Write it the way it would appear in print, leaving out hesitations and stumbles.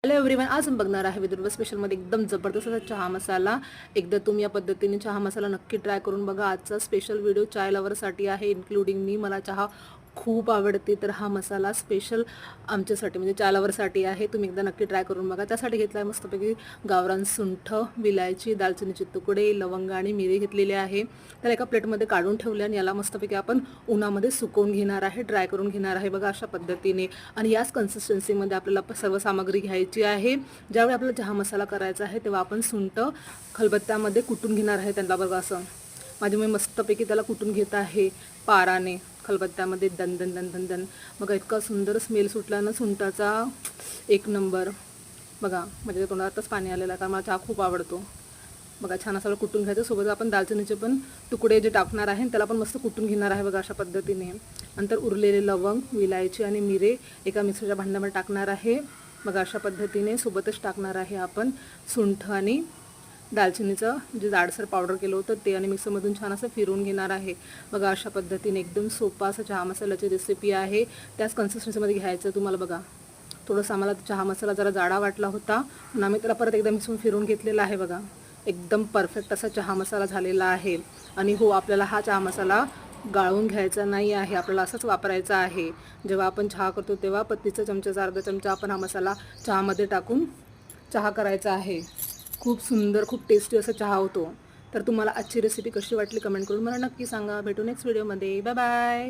Hello everyone, आज आपण बघणार आहे विदर्भ स्पेशलमध्ये एकदम जबरदस्त असा चहा मसाला. एकदा तुम्ही या पद्धतीने चहा मसाला नक्की ट्राय करून बघा. आजचा स्पेशल व्हिडिओ चाय लवरसाठी आहे, इन्क्लुडिंग मी. मला चहा खूप आवडते, तर हा मसाला स्पेशल आमच्यासाठी म्हणजे चहा लवरसाठी आहे. तुम्ही एकदा नक्की ट्राय करून बघा. त्यासाठी घेतला आहे मस्तपैकी गावरान सुंठ, विलायची, दालचिनीचे तुकडे, लवंग आणि मिरी घेतलेले आहे. तर एका प्लेटमध्ये काढून ठेवले आणि याला मस्तपैकी आपण उन्हामध्ये सुकवून घेणार आहे, ड्राय करून घेणार आहे बघा अशा पद्धतीने. आणि याच कन्सिस्टन्सीमध्ये आपल्याला सर्व सामग्री घ्यायची आहे. ज्यावेळी आपल्याला चहा मसाला करायचा आहे तेव्हा आपण सुंठ खलबत्त्यामध्ये कुटून घेणार आहे. त्यांना बघा असं माझी मी मस्तपैकी त्याला कुटून घेत आहे पाराने खलबत्त्यामध्ये. दन दन दन दन दन बघा, इतका सुंदर स्मेल सुटला ना सुंठाचा, एक नंबर. बघा माझ्या तोंडातच पाणी आलेलं आहे, कारण मला चहा खूप आवडतो. बघा छान असं कुटून घ्यायचं. सोबत आपण दालचिनीचे पण तुकडे जे टाकणार आहे त्याला पण मस्त कुटून घेणार आहे बघा अशा पद्धतीने. नंतर उरलेले लवंग, विलायची आणि मिरे एका मिक्सरच्या भांड्यामध्ये टाकणार आहे बघा अशा पद्धतीने. सोबतच टाकणार आहे आपण सुंठ आणि दालचिनीचं जे जाडसर पावडर केलं होतं ते, आणि मिक्सरमधून छान असं फिरवून घेणार आहे बघा अशा पद्धतीने. एकदम सोपा असं चहा मसाल्याची रेसिपी आहे. त्याच कन्सिस्टन्सीमध्ये घ्यायचं तुम्हाला बघा. थोडंसं आम्हाला चहा मसाला जरा जाडा वाटला होता म्हणून आम्ही त्याला परत एकदा मिक्सरून फिरवून घेतलेला आहे बघा. एकदम परफेक्ट असा चहा मसाला झालेला आहे. आणि हो, आपल्याला हा चहा मसाला गाळून घ्यायचा नाही आहे, आपल्याला असंच वापरायचा आहे. जेव्हा आपण चहा करतो तेव्हा पत्तीचा चमचा, अर्धा चमचा आपण हा मसाला चहामध्ये टाकून चहा करायचा आहे. खूप सुंदर, खूप टेस्टी असा चहा होतो. तर तुम्हाला आजची रेसिपी कशी वाटली कमेंट करून मला नक्की सांगा. भेटू नेक्स्ट व्हिडिओमध्ये. Bye bye.